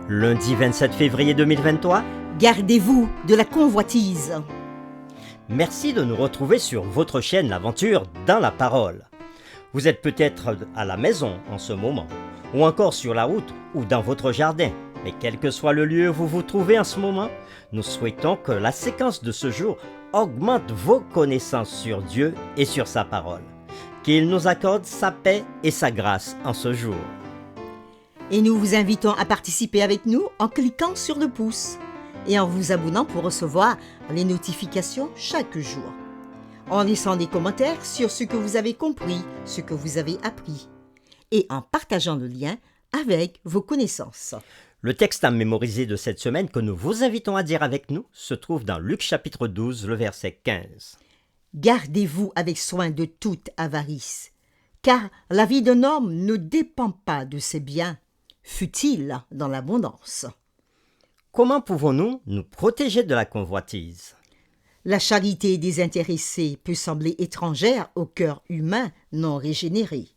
Lundi 27 février 2023. Gardez-vous de la convoitise. Merci de nous retrouver sur votre chaîne L'Aventure dans la Parole. Vous êtes peut-être à la maison en ce moment, ou encore sur la route ou dans votre jardin. Mais quel que soit le lieu où vous vous trouvez en ce moment, nous souhaitons que la séquence de ce jour augmente vos connaissances sur Dieu et sur sa parole. Qu'il nous accorde sa paix et sa grâce en ce jour. Et nous vous invitons à participer avec nous en cliquant sur le pouce et en vous abonnant pour recevoir les notifications chaque jour. En laissant des commentaires sur ce que vous avez compris, ce que vous avez appris. Et en partageant le lien avec vos connaissances. Le texte à mémoriser de cette semaine que nous vous invitons à dire avec nous se trouve dans Luc chapitre 12, le verset 15. Gardez-vous avec soin de toute avarice, car la vie d'un homme ne dépend pas de ses biens, fût-il dans l'abondance. Comment pouvons-nous nous protéger de la convoitise? La charité désintéressée peut sembler étrangère au cœur humain non régénéré.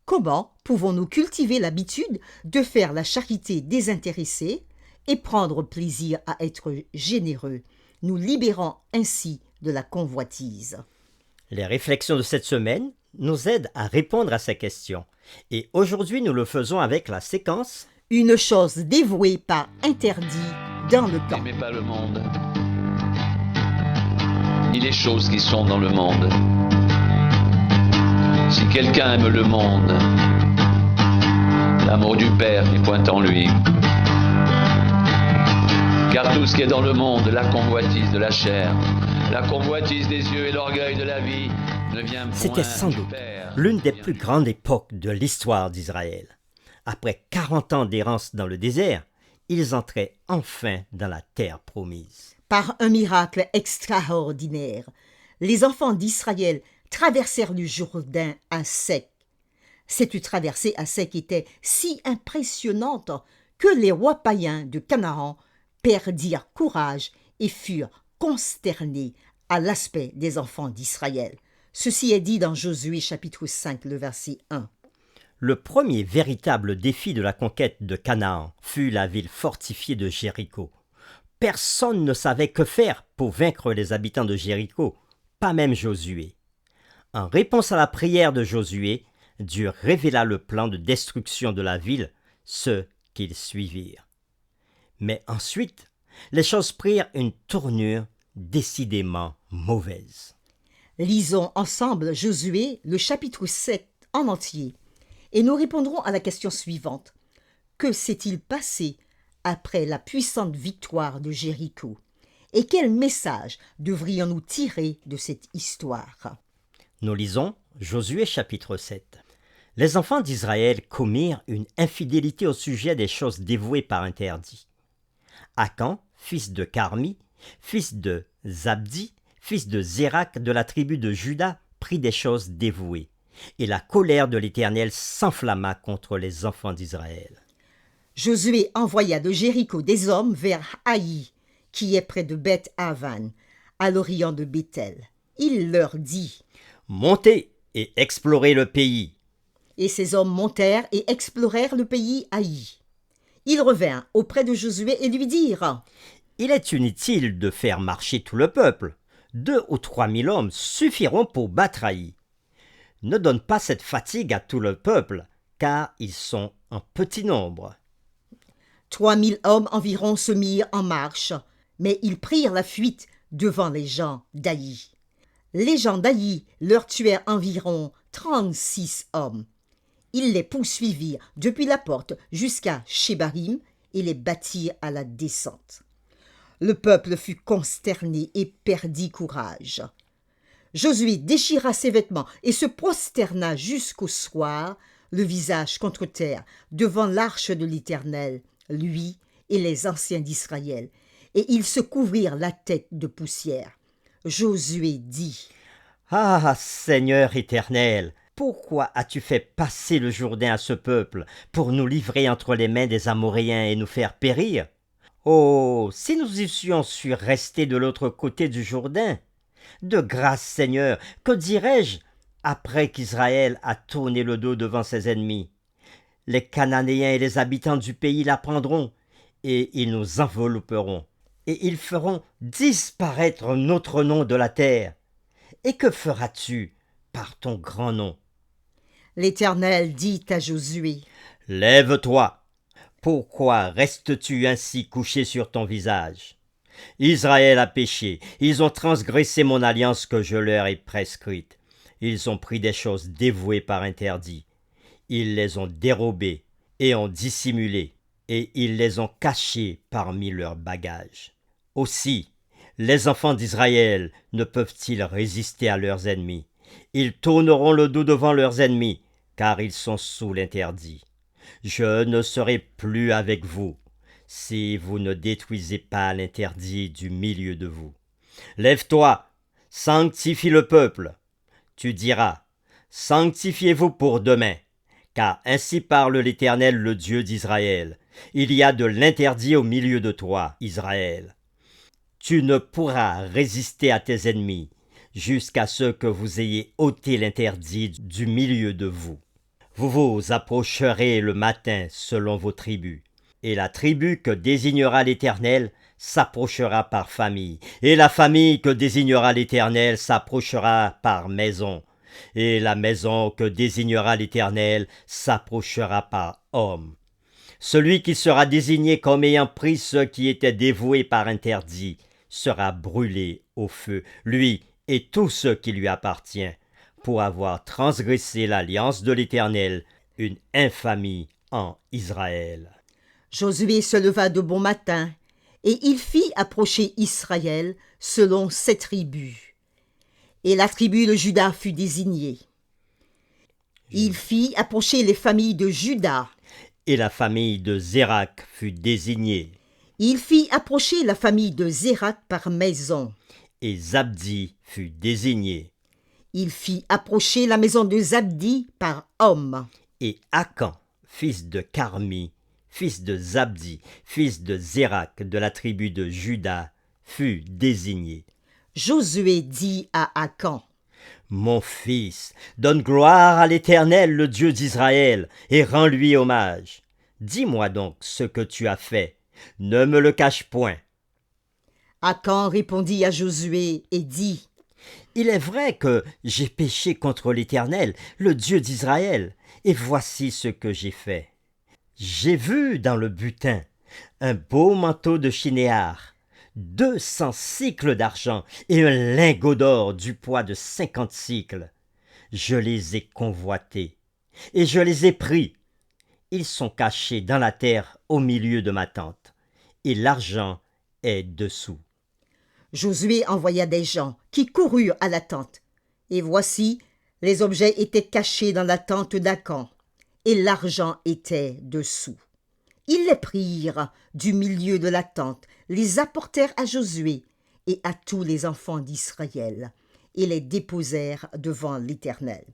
Comment pouvons-nous cultiver l'habitude de faire la charité désintéressée et prendre plaisir à être généreux, nous libérant ainsi de la convoitise? Les réflexions de cette semaine nous aident à répondre à ces questions. Et aujourd'hui, nous le faisons avec la séquence « Une chose dévouée par interdit dans le temps ». N'aimez pas le monde, ni les choses qui sont dans le monde. Si quelqu'un aime le monde, l'amour du Père n'est point en lui. Car tout ce qui est dans le monde, la convoitise de la chair, la convoitise des yeux et l'orgueil de la vie, ne vient point C'était sans du doute Père. l'une des plus grandes époques de l'histoire d'Israël. Après 40 ans d'errance dans le désert, ils entraient enfin dans la terre promise. Par un miracle extraordinaire, les enfants d'Israël traversèrent le Jourdain à sec. Cette traversée à sec était si impressionnante que les rois païens de Canaan perdirent courage et furent consternés à l'aspect des enfants d'Israël. Ceci est dit dans Josué chapitre 5, le verset 1. Le premier véritable défi de la conquête de Canaan fut la ville fortifiée de Jéricho. Personne ne savait que faire pour vaincre les habitants de Jéricho, pas même Josué. En réponse à la prière de Josué, Dieu révéla le plan de destruction de la ville, ceux qu'ils suivirent. Mais ensuite, les choses prirent une tournure décidément mauvaise. Lisons ensemble Josué, le chapitre 7 en entier, et nous répondrons à la question suivante. Que s'est-il passé après la puissante victoire de Jéricho? Et quel message devrions-nous tirer de cette histoire? Nous lisons Josué chapitre 7. Les enfants d'Israël commirent une infidélité au sujet des choses dévouées par interdit. Akan, fils de Carmi, fils de Zabdi, fils de Zérak de la tribu de Juda, prit des choses dévouées. Et la colère de l'Éternel s'enflamma contre les enfants d'Israël. Josué envoya de Jéricho des hommes vers Haï, qui est près de Beth-Avan, à l'orient de Béthel. Il leur dit: « Montez et explorez le pays. » Et ces hommes montèrent et explorèrent le pays Haï. Ils revinrent auprès de Josué et lui dirent: « Il est inutile de faire marcher tout le peuple. 2 ou 3 000 hommes suffiront pour battre Haï. Ne donne pas cette fatigue à tout le peuple, car ils sont en petit nombre. » 3 000 hommes environ se mirent en marche, mais ils prirent la fuite devant les gens d'Haï. Les gens d'Haï leur tuèrent environ 36 hommes. Ils les poursuivirent depuis la porte jusqu'à Shebarim et les battirent à la descente. Le peuple fut consterné et perdit courage. Josué déchira ses vêtements et se prosterna jusqu'au soir, le visage contre terre, devant l'arche de l'Éternel, lui et les anciens d'Israël, et ils se couvrirent la tête de poussière. Josué dit: « Ah, Seigneur éternel, pourquoi as-tu fait passer le Jourdain à ce peuple pour nous livrer entre les mains des Amoréens et nous faire périr? Oh, si nous eussions su rester de l'autre côté du Jourdain! De grâce, Seigneur, que dirais-je après qu'Israël a tourné le dos devant ses ennemis? Les Cananéens et les habitants du pays l'apprendront, et ils nous envelopperont, et ils feront disparaître notre nom de la terre. Et que feras-tu par ton grand nom? L'Éternel dit à Josué, « Lève-toi. Pourquoi restes-tu ainsi couché sur ton visage? Israël a péché, ils ont transgressé mon alliance que je leur ai prescrite. Ils ont pris des choses dévouées par interdit. Ils les ont dérobées et ont dissimulé, et ils les ont cachées parmi leurs bagages. Aussi, les enfants d'Israël ne peuvent-ils résister à leurs ennemis? Ils tourneront le dos devant leurs ennemis, car ils sont sous l'interdit. Je ne serai plus avec vous, si vous ne détruisez pas l'interdit du milieu de vous. Lève-toi, sanctifie le peuple. Tu diras, sanctifiez-vous pour demain, car ainsi parle l'Éternel, le Dieu d'Israël. Il y a de l'interdit au milieu de toi, Israël. Tu ne pourras résister à tes ennemis, jusqu'à ce que vous ayez ôté l'interdit du milieu de vous. Vous vous approcherez le matin selon vos tribus, et la tribu que désignera l'Éternel s'approchera par famille, et la famille que désignera l'Éternel s'approchera par maison, et la maison que désignera l'Éternel s'approchera par homme. Celui qui sera désigné comme ayant pris ce qui était dévoué par interdit sera brûlé au feu, lui et tout ce qui lui appartient, pour avoir transgressé l'alliance de l'Éternel, une infamie en Israël. Josué se leva de bon matin, et il fit approcher Israël selon ses tribus. Et la tribu de Juda fut désignée. Il fit approcher les familles de Juda. Et la famille de Zérak fut désignée. Il fit approcher la famille de Zérak par maison. Et Zabdi fut désigné. Il fit approcher la maison de Zabdi par homme. Et Akan, fils de Carmi, fils de Zabdi, fils de Zérak de la tribu de Juda, fut désigné. Josué dit à Akan, « Mon fils, donne gloire à l'Éternel, le Dieu d'Israël, et rends-lui hommage. Dis-moi donc ce que tu as fait. Ne me le cache point. » Akan répondit à Josué et dit, « Il est vrai que j'ai péché contre l'Éternel, le Dieu d'Israël, et voici ce que j'ai fait. J'ai vu dans le butin un beau manteau de chinéar, 200 cycles d'argent et un lingot d'or du poids de 50 cycles. Je les ai convoités et je les ai pris. Ils sont cachés dans la terre au milieu de ma tente, et l'argent est dessous. » Josué envoya des gens qui coururent à la tente. Et voici, les objets étaient cachés dans la tente d'Akan, et l'argent était dessous. Ils les prirent du milieu de la tente, les apportèrent à Josué et à tous les enfants d'Israël, et les déposèrent devant l'Éternel.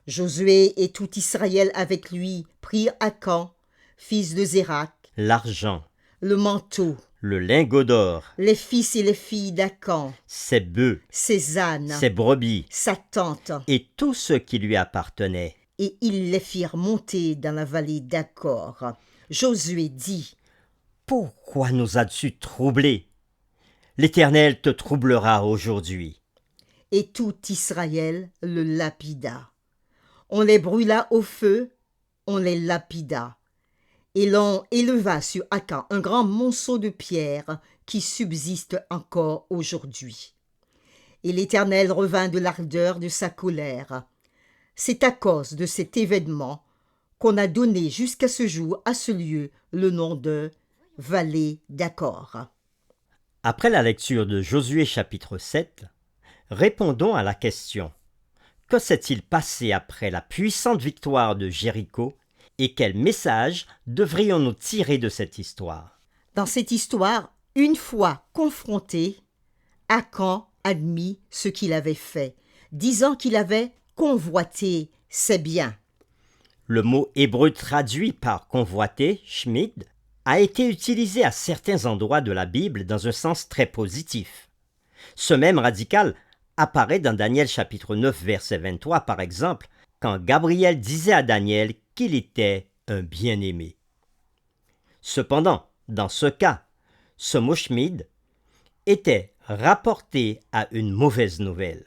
Josué et tout Israël avec lui prirent Akan, fils de Zérak, L'argent, le manteau, le lingot d'or, les fils et les filles d'Akan, ses bœufs, ses ânes, ses brebis, sa tente, et tout ce qui lui appartenait. et ils les firent monter dans la vallée d'Accor. Josué dit, « Pourquoi nous as-tu troublés? L'Éternel te troublera aujourd'hui. » et tout Israël le lapida. On les brûla au feu, on les lapida. Et l'on éleva sur Akan un grand monceau de pierre qui subsiste encore aujourd'hui. Et l'Éternel revint de l'ardeur de sa colère. C'est à cause de cet événement qu'on a donné jusqu'à ce jour à ce lieu le nom de Vallée d'Accor. Après la lecture de Josué chapitre 7, répondons à la question: que s'est-il passé après la puissante victoire de Jéricho et quel message devrions-nous tirer de cette histoire? Dans cette histoire, une fois confronté, Akan admit ce qu'il avait fait, disant qu'il avait convoité ses biens. Le mot hébreu traduit par convoiter, shmid, a été utilisé à certains endroits de la Bible dans un sens très positif. Ce même radical apparaît dans Daniel chapitre 9 verset 23 par exemple, quand Gabriel disait à Daniel qu'il était un bien-aimé. Cependant, Dans ce cas, ce mot Schmid était rapporté à une mauvaise nouvelle.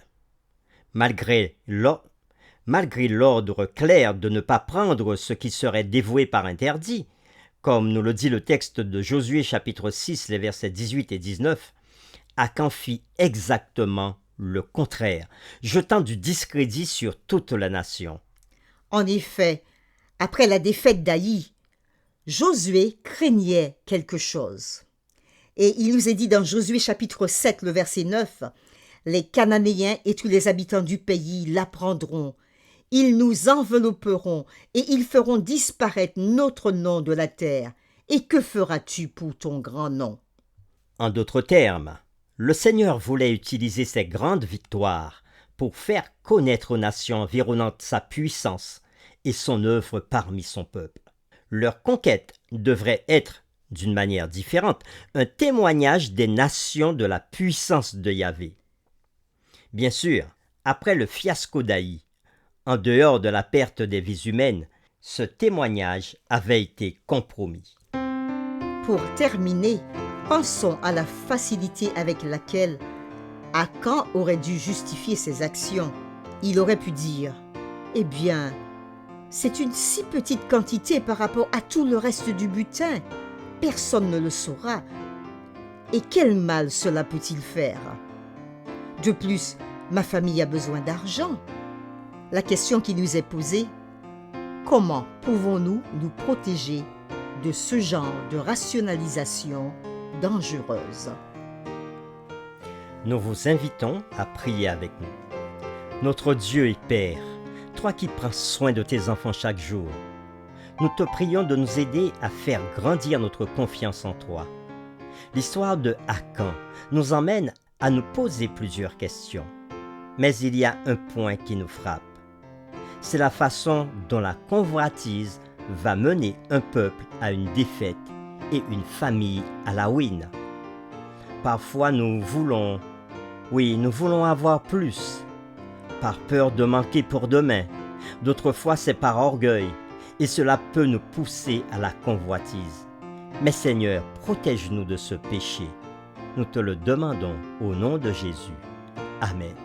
Malgré l'ordre clair de ne pas prendre ce qui serait dévoué par interdit, comme nous le dit le texte de Josué chapitre 6, les versets 18 et 19, Akan fit exactement le contraire, jetant du discrédit sur toute la nation. En effet, après la défaite d'Aï, Josué craignait quelque chose. Et il nous est dit dans Josué chapitre 7, le verset 9, « Les Cananéens et tous les habitants du pays l'apprendront. Ils nous envelopperont et ils feront disparaître notre nom de la terre. Et que feras-tu pour ton grand nom ?» En d'autres termes, le Seigneur voulait utiliser ces grandes victoires pour faire connaître aux nations environnantes sa puissance et son œuvre parmi son peuple. Leur conquête devrait être, d'une manière différente, un témoignage des nations de la puissance de Yahvé. Bien sûr, après le fiasco d'Aï, en dehors de la perte des vies humaines, ce témoignage avait été compromis. Pour terminer, pensons à la facilité avec laquelle Akan aurait dû justifier ses actions. Il aurait pu dire « Eh bien, c'est une si petite quantité par rapport à tout le reste du butin. Personne ne le saura. Et quel mal cela peut-il faire? De plus, ma famille a besoin d'argent. » La question qui nous est posée, comment pouvons-nous nous protéger de ce genre de rationalisation dangereuse? Nous vous invitons à prier avec nous. Notre Dieu et Père, toi qui prends soin de tes enfants chaque jour, nous te prions de nous aider à faire grandir notre confiance en toi. L'histoire de Akan nous emmène à nous poser plusieurs questions. Mais il y a un point qui nous frappe. C'est la façon dont la convoitise va mener un peuple à une défaite et une famille à la ruine. Parfois nous voulons avoir plus, par peur de manquer pour demain. D'autres fois c'est par orgueil, et cela peut nous pousser à la convoitise. Mais Seigneur, protège-nous de ce péché. Nous te le demandons au nom de Jésus. Amen.